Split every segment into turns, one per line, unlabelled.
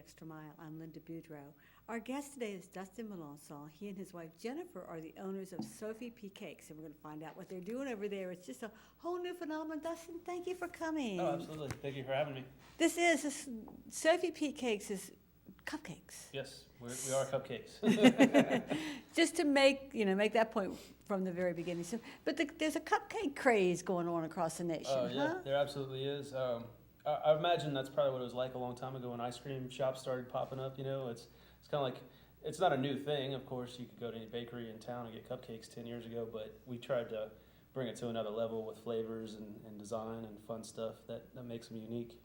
Extra Mile. I'm Linda BoudreauX. Our guest today is Dustin MELANCON. He and his wife Jennifer are the owners of Sophi P Cakes, and we're going to find out what they're doing over there. It's just a whole new phenomenon. Dustin, thank you for coming.
Oh, absolutely. Thank you for having me.
Sophi P Cakes is cupcakes.
Yes, we are cupcakes.
Just to make that point from the very beginning. So, but there's a cupcake craze going on across the nation.
Oh, yeah,
huh?
there absolutely is. I imagine that's probably what it was like a long time ago when ice cream shops started popping up. You know, it's kind of like, it's not a new thing. Of course, you could go to any bakery in town and get cupcakes 10 years ago, but we tried to bring it to another level with flavors and design and fun stuff that makes them unique.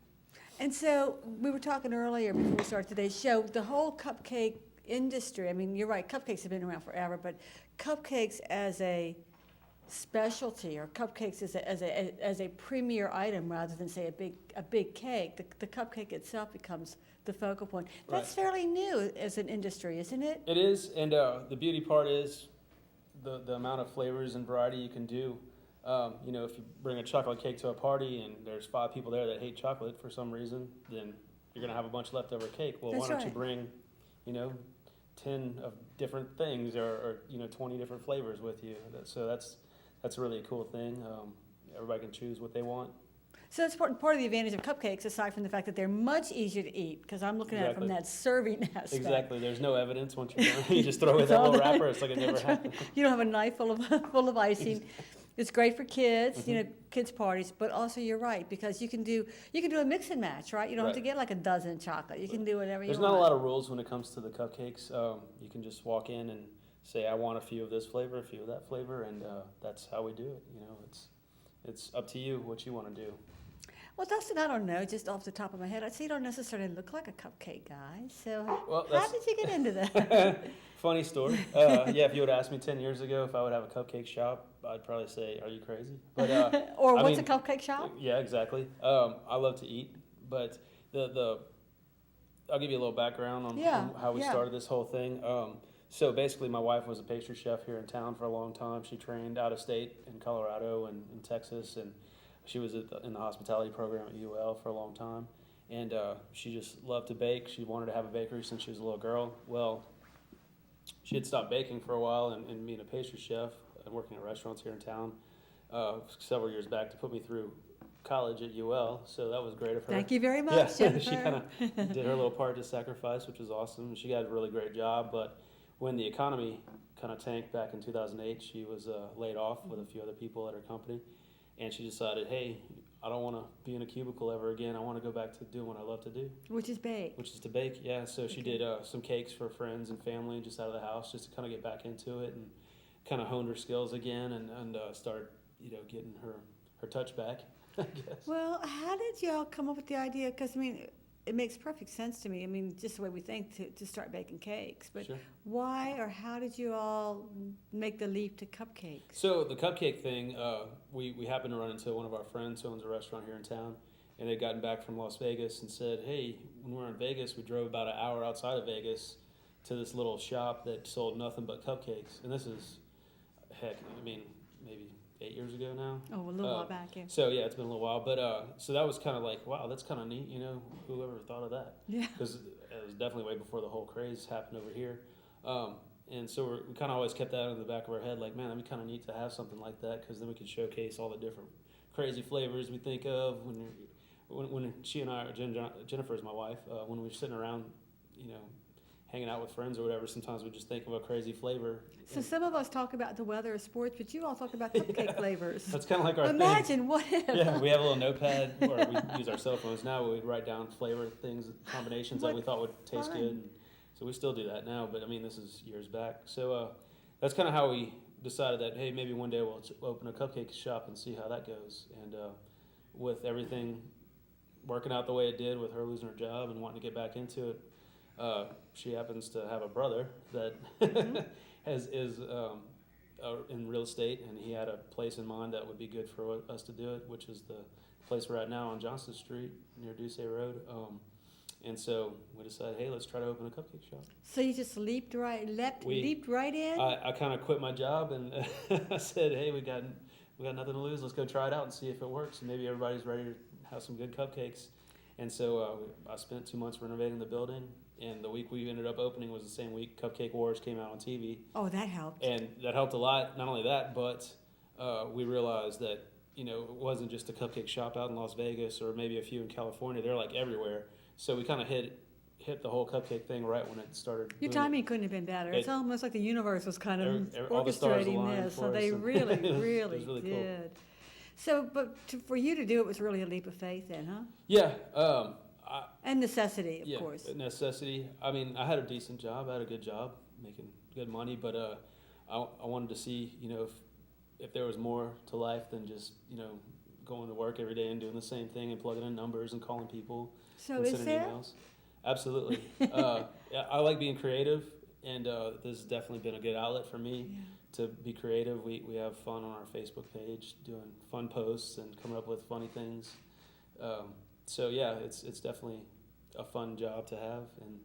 And so we were talking earlier before we started today's show, the whole cupcake industry, I mean, you're right, cupcakes have been around forever, but cupcakes as a specialty or cupcakes as a premier item rather than, say, a big cake, the cupcake itself becomes the focal point. That's
Right.
fairly new as an industry, isn't it?
It is, and the beauty part is the amount of flavors and variety you can do. You know, if you bring a chocolate cake to a party and there's 5 people there that hate chocolate for some reason, then you're going to have a bunch leftover cake. Well,
That's
why don't you
right.
bring, 10 of different things or 20 different flavors with you? So that's really a cool thing. Everybody can choose what they want.
So that's part of the advantage of cupcakes, aside from the fact that they're much easier to eat, because I'm looking at it from
Exactly.
that serving aspect.
Exactly. There's no evidence once you're done. You just throw away
It's
that
all
little
done.
wrapper. It's like it never
That's right.
happened.
You don't have a knife full of icing. It's great for kids,
Mm-hmm.
kids parties, but also you're right, because you can do a mix and match, right? You don't have to
Right.
get like a dozen chocolate. You can do whatever
There's
you want.
not a lot of rules when it comes to the cupcakes. You can just walk in and say, I want a few of this flavor, a few of that flavor, and that's how we do it. It's up to you what you want to do.
Well, Dustin, I don't know, just off the top of my head, I'd say you don't necessarily look like a cupcake guy. So
Well,
how did you get into that?
Funny story. Yeah, if you would ask me 10 years ago if I would have a cupcake shop, I'd probably say, are you crazy? But
Or
I
what's
mean,
a cupcake shop?
Yeah, exactly. I love to eat, but I'll give you a little background on how we started this whole thing. So basically, my wife was a pastry chef here in town for a long time. She trained out of state in Colorado and in Texas, and she was in the hospitality program at UL for a long time. And she just loved to bake. She wanted to have a bakery since she was a little girl. Well, she had stopped baking for a while and being a pastry chef and working at restaurants here in town several years back to put me through college at UL. So that was great of her.
Thank you very much,
Yeah,
Jennifer.
she kind of did her little part to sacrifice, which was awesome. She got a really great job, but when the economy kind of tanked back in 2008, she was laid off with a few other people at her company, and she decided, hey, I don't want to be in a cubicle ever again. I want to go back to doing what I love to do.
Which is bake.
Which is to bake, yeah. So she did some cakes for friends and family just out of the house, just to kind of get back into it and kind of honed her skills again and start, getting her touch back, I guess.
Well, how did y'all come up with the idea? Because, I mean, it makes perfect sense to me. I mean, just the way we think to start baking cakes. But
Sure.
why or how did you all make the leap to cupcakes?
So the cupcake thing, we happened to run into one of our friends who owns a restaurant here in town, and they'd gotten back from Las Vegas and said, hey, when we were in Vegas, we drove about an hour outside of Vegas to this little shop that sold nothing but cupcakes. And this is, maybe 8 years ago now.
Oh, a little while back, yeah.
So yeah, it's been a little while, but so that was kind of like, wow, that's kind of neat, whoever thought of that?
Yeah.
Because it was definitely way before the whole craze happened over here. And so we kind of always kept that in the back of our head, like, man, that'd be kind of neat to have something like that, because then we could showcase all the different crazy flavors we think of when she and I, Jennifer is my wife, when we're sitting around, hanging out with friends or whatever, sometimes we just think of a crazy flavor.
So some of us talk about the weather or sports, but you all talk about cupcake flavors.
That's kind of like our thing.
Imagine what if.
Yeah, we have a little notepad, or we use our cell phones now, where we'd write down flavor things, combinations that we thought would taste
fun.
good. And so we still do that now, but I mean, this is years back. So that's kind of how we decided that, hey, maybe one day we'll open a cupcake shop and see how that goes. And with everything working out the way it did, with her losing her job and wanting to get back into it, she happens to have a brother that is in real estate, and he had a place in mind that would be good for us to do it, which is the place we're at now on Johnston Street near DUSTIN Road. And so we decided, hey, let's try to open a cupcake shop.
So you just leaped right in?
I kind of quit my job and I said, hey, we got nothing to lose. Let's go try it out and see if it works. And maybe everybody's ready to have some good cupcakes. And so I spent 2 months renovating the building, and the week we ended up opening was the same week Cupcake Wars came out on TV.
Oh, that helped.
And that helped a lot. Not only that, but we realized that, you know, it wasn't just a cupcake shop out in Las Vegas or maybe a few in California. They're like everywhere. So we kind of hit the whole cupcake thing right when it started.
Your timing couldn't have been better. It's almost like the universe was kind of
all the stars
orchestrating
aligned
this.
for
So they
us.
really,
It was
really
really
did.
cool.
So, but for you to do it was really a leap of faith then, huh?
Yeah.
And necessity, of
Yeah,
course.
necessity. I mean, I had a decent job. I had a good job, making good money, but I wanted to see, you know, if there was more to life than just, you know, going to work every day and doing the same thing and plugging in numbers and calling people
So
and
is
sending
there?
emails. Absolutely. Yeah, I like being creative, and this has definitely been a good outlet for me to be creative. We have fun on our Facebook page, doing fun posts and coming up with funny things. So yeah, it's definitely a fun job to have, and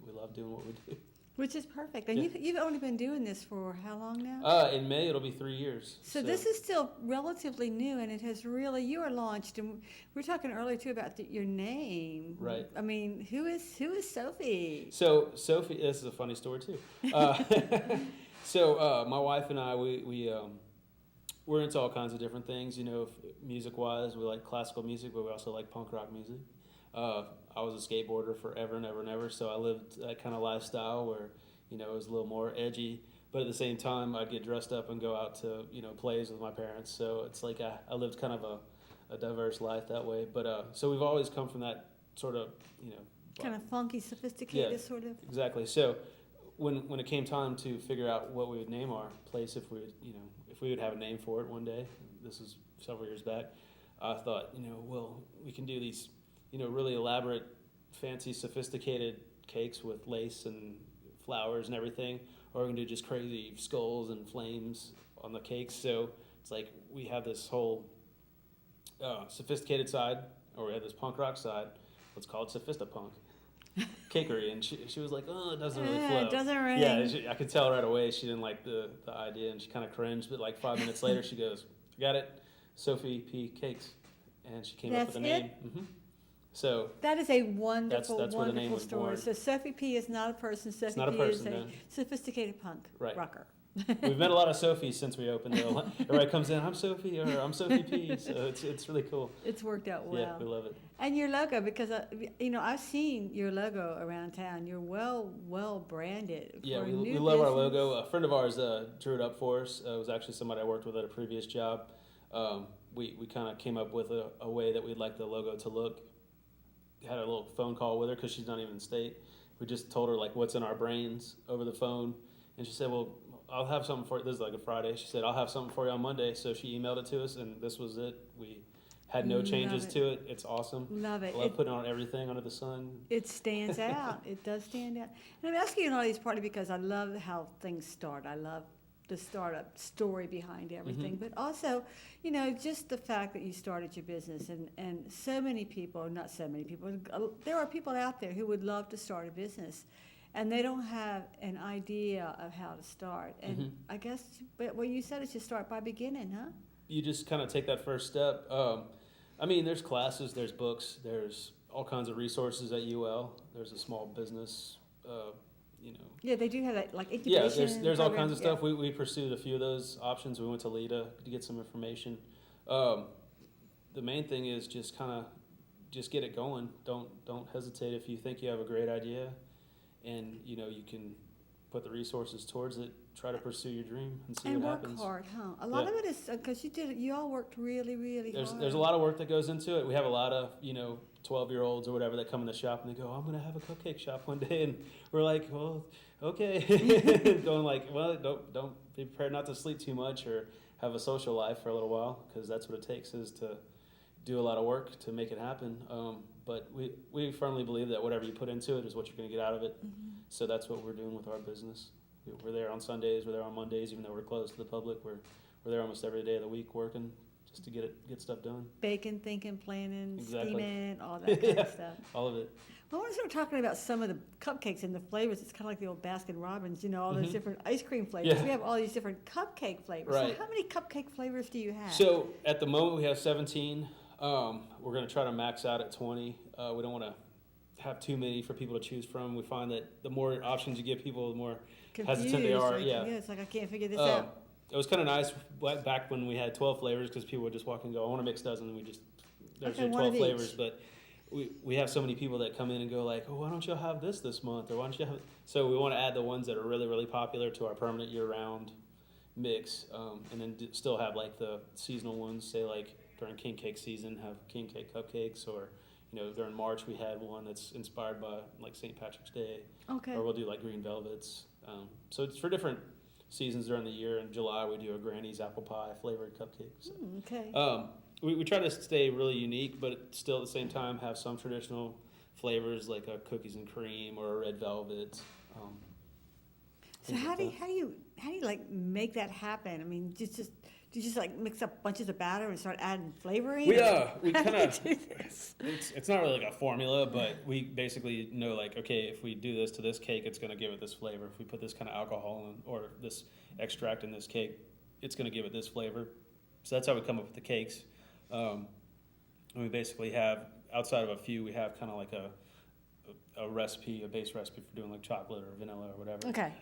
we love doing what we do.
Which is perfect. And
Yeah.
you've only been doing this for how long now?
In May, it'll be 3 years.
So this is still relatively new, and it has really, you were launched, and we were talking earlier too about your name.
Right.
I mean, who is Sophie?
So Sophie, this is a funny story too. My wife and I, we're into all kinds of different things. You know, music-wise, we like classical music, but we also like punk rock music. I was a skateboarder forever and ever and ever, so I lived that kind of lifestyle where, you know, it was a little more edgy, but at the same time, I'd get dressed up and go out to, you know, plays with my parents. So it's like I lived kind of a diverse life that way. But so we've always come from that sort of, you know,
Kind of funky, sophisticated sort of.
exactly. So when it came time to figure out what we would name our place, if we would have a name for it one day, this was several years back, I thought, you know, well, we can do these, you know, really elaborate, fancy, sophisticated cakes with lace and flowers and everything, or we can do just crazy skulls and flames on the cakes. So it's like we have this whole sophisticated side, or we have this punk rock side. Let's call it Sophistapunk Cakery. And she was like, oh, it doesn't really flow.
It doesn't ring.
Yeah, I could tell right away she didn't like the idea, and she kind of cringed. But like 5 minutes later, she goes, I got it, Sophi P Cakes. And she came up with a name. Mm-hmm. So
that is a wonderful,
that's where the name
wonderful
was
story.
born.
So Sophie P is not a person. Sophie
not a
P
person,
is a
no.
sophisticated punk rocker.
We've met a lot of Sophies since we opened. Everybody comes in, I'm Sophie, or I'm Sophie P. So it's really cool.
It's worked out well.
Yeah, we love it.
And your logo, because you know, I've seen your logo around town. You're well branded.
Yeah,
for a
we
new
love our
business.
logo. A friend of ours drew it up for us. It was actually somebody I worked with at a previous job. We kind of came up with a way that we'd like the logo to look. Had a little phone call with her because she's not even in state. We just told her like what's in our brains over the phone, and she said, well, I'll have something for you. This is like a Friday. She said, I'll have something for you on Monday. So she emailed it to us, and this was it. We had no changes to it. It's awesome.
Love it.
I love putting on everything under the sun.
It stands out. It does stand out. And I'm asking you all these partly because I love how things start. I love the startup story behind everything.
Mm-hmm.
But also, you know, just the fact that you started your business and so many people, not so many people, there are people out there who would love to start a business. And they don't have an idea of how to start. And I guess what you said is just start by beginning, huh?
You just kind of take that first step. I mean, there's classes, there's books, there's all kinds of resources at UL. There's a small business, you know.
Yeah, they do have that, like incubation.
Yeah, there's all
program.
kinds of stuff. We pursued a few of those options. We went to LIDA to get some information. The main thing is just kind of just get it going. Don't hesitate if you think you have a great idea. And, you know, you can put the resources towards it, try to pursue your dream and see what happens.
And work hard, huh? A lot of it is, because you all worked really, really hard.
There's a lot of work that goes into it. We have a lot of, you know, 12-year-olds or whatever that come in the shop and they go, I'm going to have a cupcake shop one day. And we're like, well, okay. Going like, well, don't be prepared not to sleep too much or have a social life for a little while, because that's what it takes, is to do a lot of work to make it happen. But we firmly believe that whatever you put into it is what you're going to get out of it. So that's what we're doing with our business. We're there on Sundays, we're there on Mondays, even though we're closed to the public. We're there almost every day of the week working just to get stuff done.
Baking, thinking, planning,
Exactly.
scheming, all that kind of stuff.
All of it.
Well, I want to start talking about some of the cupcakes and the flavors. It's kind of like the old Baskin Robbins, you know, all those different ice cream flavors.
Yeah.
We have all these different cupcake flavors.
Right.
So how many cupcake flavors do you have?
So at the moment we have 17. We're going to try to max out at 20. We don't want to have too many for people to choose from. We find that the more options you give people, the more hesitant they are.
Like,
yeah,
it's like I can't figure this out.
It was kind of nice back when we had 12 flavors because people would just walk in and go, I want to mix dozen, and we just, there's your 12 flavors. But we have so many people that come in and go like, oh, why don't you have this month? Or why don't you have, so we want to add the ones that are really, really popular to our permanent year-round mix, and then still have like the seasonal ones, say like during King Cake season, have King Cake cupcakes, or during March we had one that's inspired by like St. Patrick's Day.
Okay.
Or we'll do like green velvets. So it's for different seasons during the year. In July we do a Granny's apple pie flavored cupcake. So,
okay.
We try to stay really unique, but still at the same time have some traditional flavors like a cookies and cream or a red velvet.
So how do you like make that happen? I mean, do you just like mix up bunches of batter and start adding flavoring?
We kind of, it's not really like a formula, but we basically know like, okay, if we do this to this cake, it's going to give it this flavor. If we put this kind of alcohol in, or this extract in this cake, it's going to give it this flavor. So that's how we come up with the cakes. And we basically have, outside of a few, we have kind of like a recipe, a base recipe for doing like chocolate or vanilla or whatever.
Okay.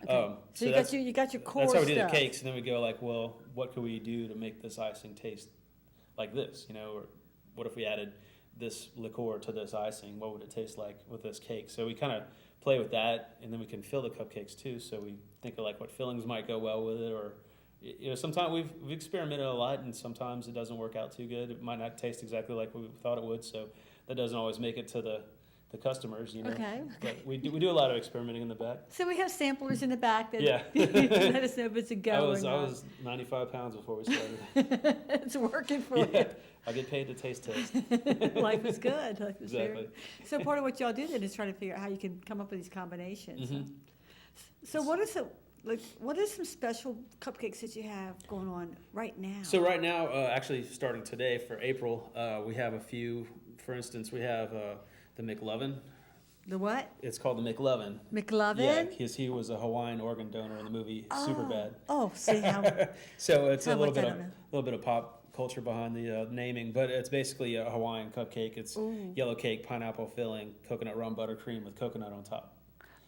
So you got your core
stuff. That's how we do
stuff.
the cakes, and then we go like, well, what could we do to make this icing taste like this? Or what if we added this liqueur to this icing? What would it taste like with this cake? So we kind of play with that, and then we can fill the cupcakes too. So we think of like what fillings might go well with it, or sometimes we've experimented a lot, and sometimes it doesn't work out too good. It might not taste exactly like we thought it would, so that doesn't always make it to the customers,
Okay.
But we do a lot of experimenting in the back.
So we have samplers in the back that
Yeah.
let us know if it's a go or not.
I was 95 pounds before we started.
It's working for you.
I get paid to taste.
Life is good. Life is
Exactly.
So part of what y'all do then is try to figure out how you can come up with these combinations.
Mm-hmm.
So what are some special cupcakes that you have going on right now?
So right now, actually starting today for April, we have a few. For instance, we have the McLovin.
The what?
It's called the McLovin.
McLovin?
Yeah, because he was a Hawaiian organ donor in the movie Superbad.
Oh, see how.
So it's a little bit of pop culture behind the naming, but it's basically a Hawaiian cupcake. It's yellow cake, pineapple filling, coconut rum buttercream with coconut on top.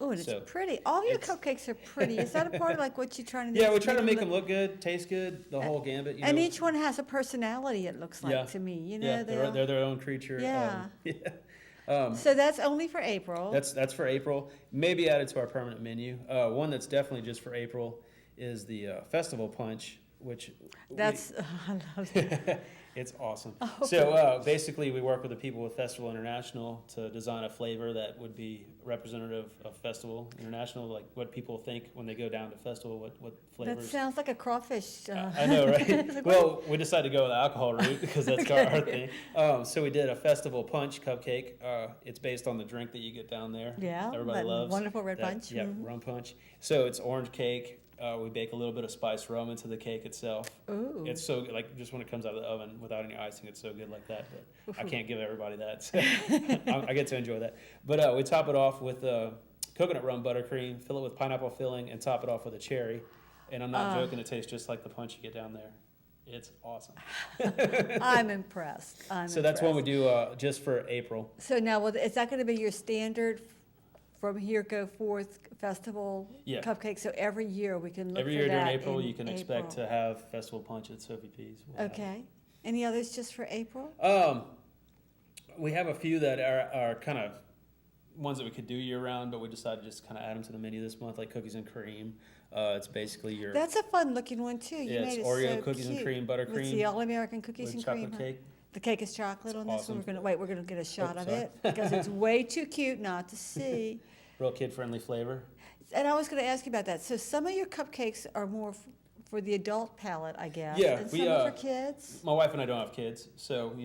Oh, and it's pretty. All your cupcakes are pretty. Is that a part of like what you're trying to do?
Yeah, we try to make them look good, taste good, the whole gambit.
And each one has a personality, it looks like to me.
Yeah, they're their own creature.
Yeah. So that's only for April.
That's for April. Maybe added to our permanent menu. One that's definitely just for April is the festival punch, which
I love it.
It's awesome.
Oh.
So basically, we work with the people with Festival International to design a flavor that would be representative of Festival International, like what people think when they go down to Festival, what flavors.
That sounds like a crawfish.
I know, right? Well, we decided to go with the alcohol route because that's our thing. So we did a Festival Punch cupcake. It's based on the drink that you get down there.
Yeah,
everybody loves
wonderful red punch.
Yeah, rum punch. So it's orange cake. We bake a little bit of spiced rum into the cake itself.
Ooh.
It's so good, like just when it comes out of the oven without any icing, it's so good like that. But I can't give everybody that. So I get to enjoy that. But we top it off with coconut rum buttercream, fill it with pineapple filling, and top it off with a cherry. And I'm not joking, it tastes just like the punch you get down there. It's awesome.
I'm impressed.
So that's one we do just for April.
So now, is that going to be your standard from here go forth festival cupcakes? So every year we can look for that.
Every year during April, you can expect to have festival punch at Sophi P's.
Okay. Any others just for April?
We have a few that are kind of ones that we could do year round, but we decided to just kind of add them to the menu this month, like cookies and cream. It's basically your.
That's a fun looking one too. You made
it's
it
Oreo
so
cookies
cute.
and cream, buttercream.
It's the all-American cookies and cream.
Chocolate cake.
The cake is chocolate on this
awesome.
one. We're gonna get a shot of it because it's way too cute not to see.
Real kid-friendly flavor.
And I was going to ask you about that. So some of your cupcakes are more for the adult palate, I guess.
Yeah,
and some are for kids.
My wife and I don't have kids, so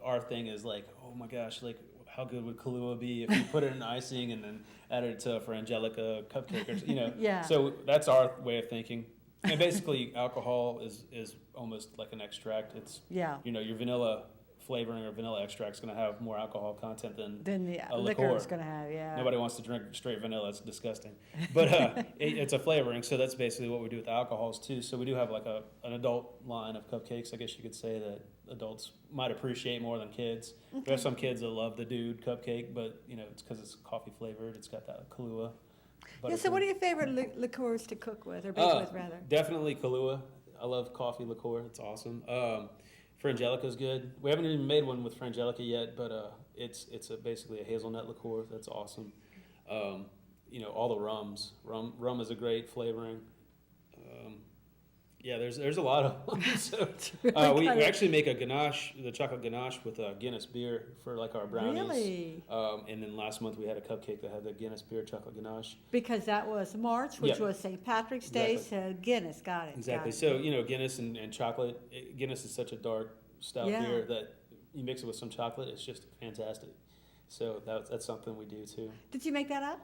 our thing is like, oh my gosh, like how good would Kahlua be if you put it in icing and then added it to for Angelica cupcake, or
Yeah.
So that's our way of thinking. And basically, alcohol is almost like an extract. It's your vanilla flavoring or vanilla extract is going to have more alcohol content than
the
a
liquor is going to have, yeah.
Nobody wants to drink straight vanilla. It's disgusting. But it's a flavoring, so that's basically what we do with the alcohols too. So we do have like an adult line of cupcakes, I guess you could say, that adults might appreciate more than kids.
Okay.
We have some kids that love the Dude cupcake, but it's because it's coffee flavored. It's got that Kahlua.
Yeah, so what are your favorite liqueurs to cook with, or bake with, rather?
Definitely Kahlua. I love coffee liqueur. It's awesome. Frangelica's good. We haven't even made one with Frangelica yet, but it's basically a hazelnut liqueur. That's awesome. All the rums. Rum is a great flavoring. Yeah, there's a lot of them. So, we actually make a ganache, the chocolate ganache with Guinness beer for like our brownies.
Really?
And then last month we had a cupcake that had the Guinness beer chocolate ganache.
Because that was March, which was St. Patrick's Day,
Exactly.
so Guinness, got it.
Exactly. So, Guinness and chocolate, Guinness is such a dark stout beer that you mix it with some chocolate, it's just fantastic. So that's something we do too.
Did you make that up?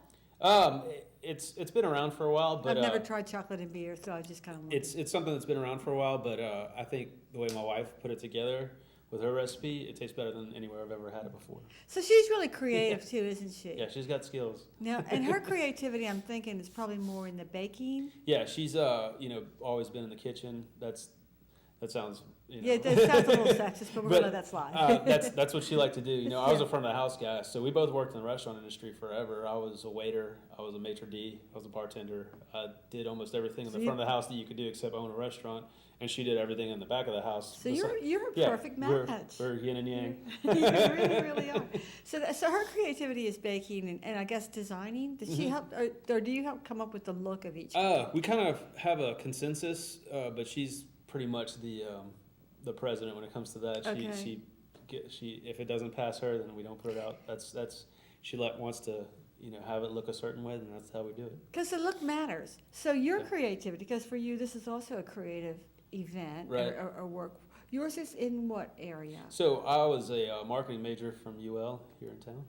It's been around for a while, but
I've never tried chocolate and beer, so I just kind of.
It's something that's been around for a while, but I think the way my wife put it together with her recipe, it tastes better than anywhere I've ever had it before.
So she's really creative too, isn't she?
Yeah, she's got skills.
Now, and her creativity, I'm thinking, is probably more in the baking.
Yeah, she's always been in the kitchen. That sounds.
Yeah, that sounds a little sexist, but we're gonna let that slide.
That's what she liked to do. I was a front of the house guy, so we both worked in the restaurant industry forever. I was a waiter, I was a maitre d', I was a bartender. I did almost everything in the front of the house that you could do except own a restaurant, and she did everything in the back of the house.
So you're a perfect match.
We're yin and yang.
You really, really are. So her creativity is baking and I guess designing. Does she help, or do you help come up with the look of each?
We kind of have a consensus, but she's pretty much the president when it comes to that.
Okay.
She if it doesn't pass her, then we don't put it out. She wants to have it look a certain way, then that's how we do it.
Because the look matters. So your creativity, because for you this is also a creative event or work. Yours is in what area?
So I was a marketing major from UL here in town.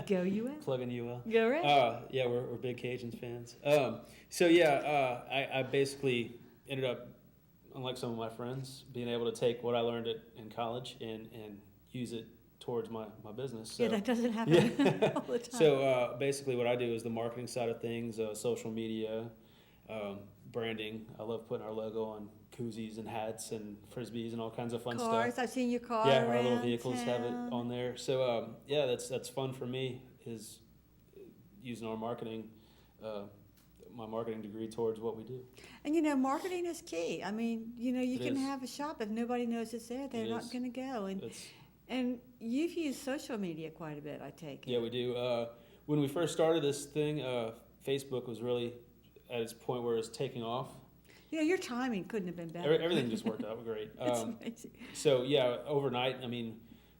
Go UL.
Plug in UL.
Go right.
Yeah, we're big Cajuns fans. I basically ended up, unlike some of my friends, being able to take what I learned in college and use it towards my business. So,
that doesn't happen all the time.
So basically what I do is the marketing side of things, social media, branding. I love putting our logo on koozies and hats and frisbees and all kinds of fun
Cars,
stuff.
I've seen your car
Yeah,
around
our little vehicles have it
town.
on there. So that's fun for me, is using our marketing, my marketing degree towards what we do.
And marketing is key. I mean, you
It
can
is.
have a shop if nobody knows it's there, they're not going to go. And you've used social media quite a bit, I take it.
Yeah, we do. When we first started this thing, Facebook was really at its point where it was taking off.
Your timing couldn't have been better.
Everything just worked out great.
It's amazing.
So yeah, overnight, I mean,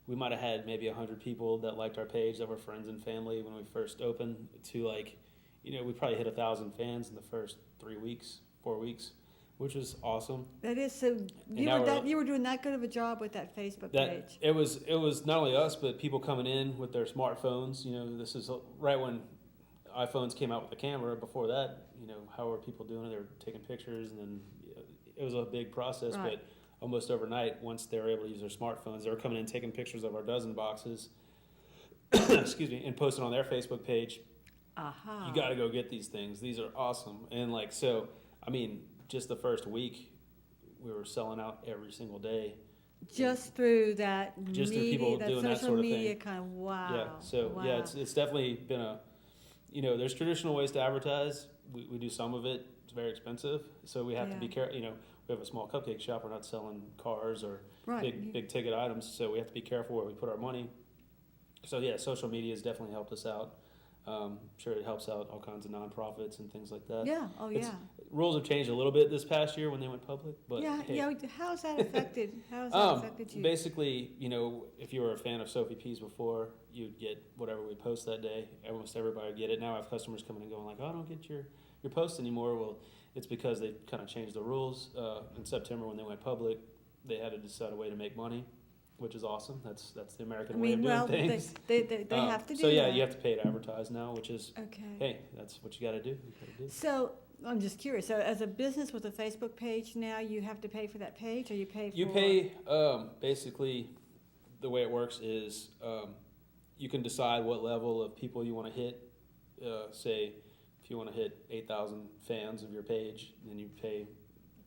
we might have had maybe 100 people that liked our page that were friends and family when we first opened, to we probably hit 1,000 fans in the first 4 weeks, which was awesome.
That is so. You were doing that good of a job with that Facebook page.
It was not only us, but people coming in with their smartphones. This is right when iPhones came out with the camera. Before that, how were people doing it? They were taking pictures, and then it was a big process.
Right.
But almost overnight, once they were able to use their smartphones, they were coming in taking pictures of our dozen boxes. Excuse me, and posting on their Facebook page.
Aha.
You got to go get these things. These are awesome. And so, I mean, just the first week, we were selling out every single day.
Just through that
Just
media,
through people
that
doing
social
that sort of
media
thing.
kind of wow.
Yeah. So
wow.
yeah, it's definitely been there's traditional ways to advertise. We do some of it. It's very expensive, so we have to be careful. We have a small cupcake shop. We're not selling cars or big ticket items, so we have to be careful where we put our money. So yeah, social media has definitely helped us out. Sure, it helps out all kinds of nonprofits and things like that.
Yeah. Oh, yeah.
Rules have changed a little bit this past year when they went public, but hey.
How's that affected? You?
Basically, if you were a fan of Sophi P's before, you'd get whatever we post that day. Almost everybody would get it. Now I have customers coming and going like, "Oh, I don't get your posts anymore." Well, it's because they kind of changed the rules in September when they went public. They had to decide a way to make money, which is awesome. That's the American way of doing things.
They have to do
so yeah,
that.
you have to pay to advertise now, which is
okay.
Hey, that's what you got to do.
So I'm just curious. So as a business with a Facebook page now, you have to pay for that page, or you pay for?
You pay basically the way it works is you can decide what level of people you want to hit. Say, if you want to hit 8,000 fans of your page, then you pay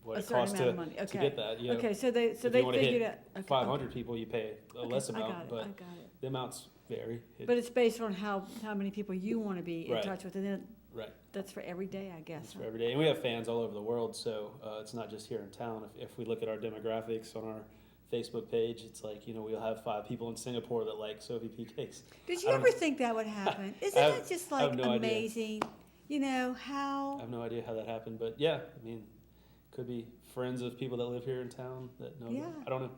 what it costs to get that. You know,
okay, so they
if you want to
figured
hit
out
500 people, you pay a less amount, but
I got it.
the amounts vary.
But it's based on how many people you want to be in
Right.
touch with, and then
Right.
that's for every day, I guess.
It's for every day. And we have fans all over the world, so it's not just here in town. If we look at our demographics on our Facebook page, it's like, you know, we'll have 5 people in Singapore that like Sophi P Cakes.
Did you ever think that would happen? Isn't that just
I
like
have no idea.
amazing? You know,
I
how,
have no idea how that happened, but yeah, I mean, could be friends of people that live here in town that know.
Yeah.
I don't know.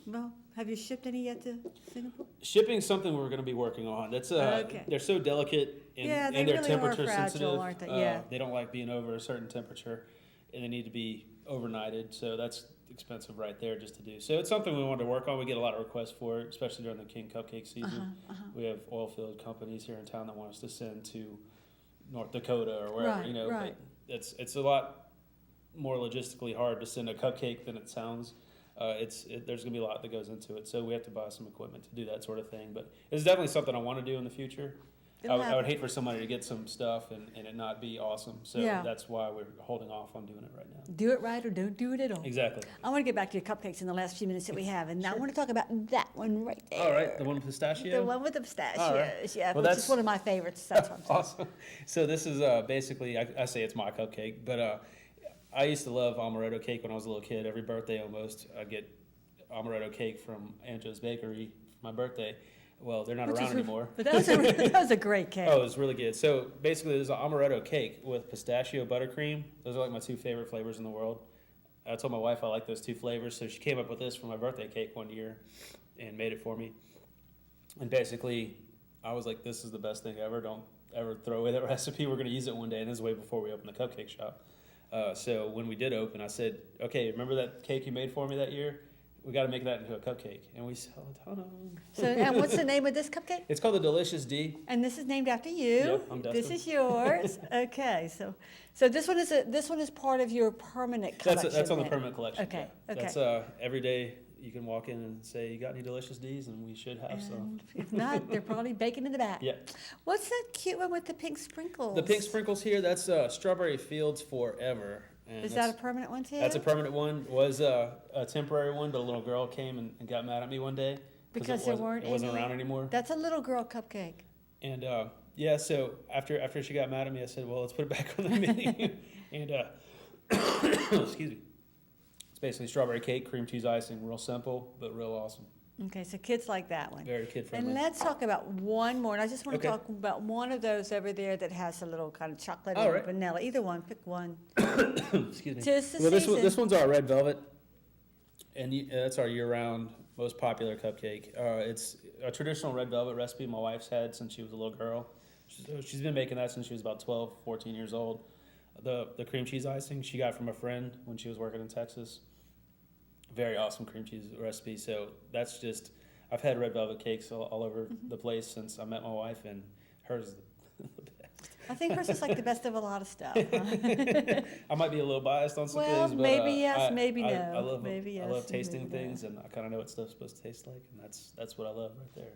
well, have you shipped any yet to Singapore?
Shipping's something we're going to be working on. That's
Okay.
They're so delicate and,
Yeah, they
and they're
really are
temperature
fragile,
sensitive.
aren't they? Yeah.
They don't like being over a certain temperature, and they need to be overnighted. So that's expensive right there just to do. So it's something we wanted to work on. We get a lot of requests for it, especially during the King Cupcake season. We have oil field companies here in town that want us to send to North Dakota or wherever,
Right,
you know.
right.
But it's a lot more logistically hard to send a cupcake than it sounds. There's gonna be a lot that goes into it, so we have to buy some equipment to do that sort of thing. But it's definitely something I want to do in the future. I would hate for somebody to get some stuff and it not be awesome. So
Yeah.
that's why we're holding off on doing it right now.
Do it right or don't do it at all.
Exactly.
I want to get back to your cupcakes in the last few minutes that we have, and I
Sure.
want to talk about that one right there.
All right, the one with pistachio.
The one with the pistachios,
All right.
yeah,
Well,
which is
that's-
one of my favorites. That's what I'm saying.
Awesome. So this is basically, I say it's my cupcake, but I used to love amaretto cake when I was a little kid. Every birthday almost, I'd get amaretto cake from Aunt Joe's Bakery for my birthday. Well, they're not
Which
around
is-
anymore.
But that was a great cake.
Oh, it's really good. So basically, there's an amaretto cake with pistachio buttercream. Those are like my 2 favorite flavors in the world. I told my wife I like those 2 flavors, so she came up with this for my birthday cake one year and made it for me. And basically, I was like, this is the best thing ever. Don't ever throw away that recipe. We're going to use it one day, and this is way before we opened the cupcake shop. So when we did open, I said, okay, remember that cake you made for me that year? We got to make that into a cupcake. And we sell a ton of them.
So, and what's the name of this cupcake?
It's called the Delicious D.
And this is named after you.
Yep, I'm
This
Dustin.
is yours. Okay, so this one is part of your permanent collection.
That's on the
then?
permanent collection.
Okay,
yeah.
okay.
That's every day you can walk in and say, you got any Delicious D's? And we should have some.
And if not, they're probably baking in the back.
Yeah.
What's that cute one with the pink sprinkles?
The pink sprinkles here, that's Strawberry Fields Forever. And
Is that a permanent one too?
That's a permanent one. Was a temporary one, but a little girl came and got mad at me one day.
Because
it wasn't around anymore.
That's a little girl cupcake.
And yeah, so after she got mad at me, I said, well, let's put it back on the menu. And excuse me. It's basically strawberry cake, cream cheese icing, real simple, but real awesome.
Okay, so kids like that one.
Very kid friendly.
And let's talk about one more. And I just want to
Okay.
talk about one of those over there that has a little kind of chocolate
All
and
right.
vanilla. Either one, pick one.
Excuse me.
Tis the
Well,
season.
this one's our red velvet, and that's our year-round most popular cupcake. It's a traditional red velvet recipe my wife's had since she was a little girl. She's been making that since she was about 12, 14 years old. The cream cheese icing she got from a friend when she was working in Texas. Very awesome cream cheese recipe. So that's just, I've had red velvet cakes all over the place since I met my wife, and hers is the best.
I think hers is like the best of a lot of stuff.
I might be a little biased on some
Well,
things, but
maybe yes, maybe no.
I love
Maybe
I love
yes,
tasting
maybe no.
things, and I kind of know what stuff's supposed to taste like, and that's what I love right there.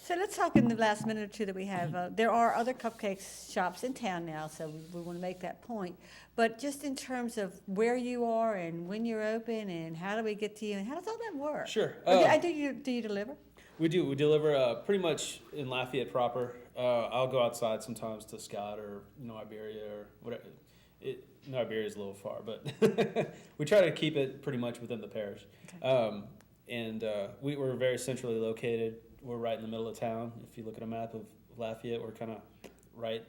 So let's talk in the last minute or two that we have. There are other cupcake shops in town now, so we want to make that point. But just in terms of where you are and when you're open and how do we get to you and how does all that work?
Sure.
Do you deliver?
We do. We deliver pretty much in Lafayette proper. I'll go outside sometimes to Scott or Iberia or whatever. Iberia is a little far, but we try to keep it pretty much within the parish.
Okay.
We're very centrally located. We're right in the middle of town. If you look at a map of Lafayette, we're kind of right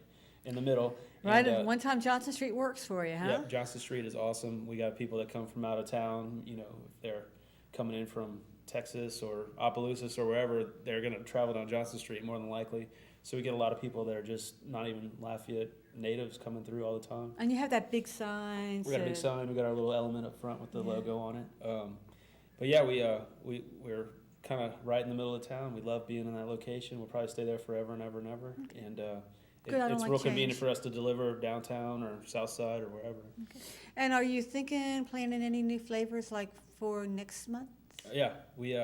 in the middle.
Right,
And,
and one time Johnson Street works for you, huh?
Yeah, Johnson Street is awesome. We got people that come from out of town. If they're coming in from Texas or Opelousas or wherever, they're going to travel down Johnson Street more than likely. So we get a lot of people that are just not even Lafayette natives coming through all the time.
And you have that big sign.
We got a big sign. We got our little element up front with the
Yeah.
logo on it. But yeah, we're kind of right in the middle of town. We love being in that location. We'll probably stay there forever and ever and ever.
Okay.
And
Good, I don't
it's
like
real convenient
change.
for us to deliver downtown or south side or wherever.
And are you planning any new flavors like for next month?
Yeah, we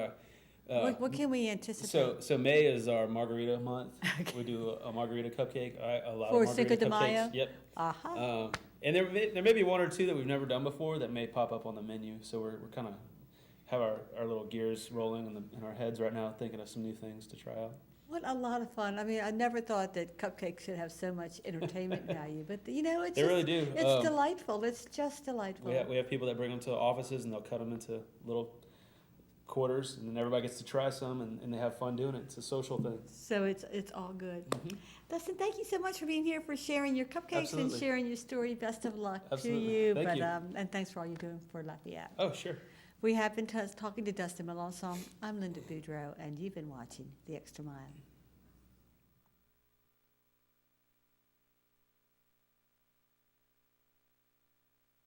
What can we anticipate?
So May is our margarita month. We do a margarita cupcake. A lot
For
of margarita
Cinco de
cupcakes.
Mayo?
Yep.
Uh-huh.
And there may be one or two that we've never done before that may pop up on the menu. So we're kind of have our little gears rolling in our heads right now, thinking of some new things to try out.
What a lot of fun. I mean, I never thought that cupcakes should have so much entertainment value, but you know,
They really do.
It's delightful. It's just delightful.
We have people that bring them to offices and they'll cut them into little quarters, and then everybody gets to try some, and they have fun doing it. It's a social thing.
So it's all good.
Mm-hmm.
Dustin, thank you so much for being here, for sharing your cupcakes
Absolutely.
and sharing your story. Best of luck
Absolutely.
to you.
Thank you.
And thanks for all you're doing for Lafayette.
Oh, sure.
We have been talking to Dustin Melanson. I'm Linda BoudreauX, and you've been watching The Extra Mile.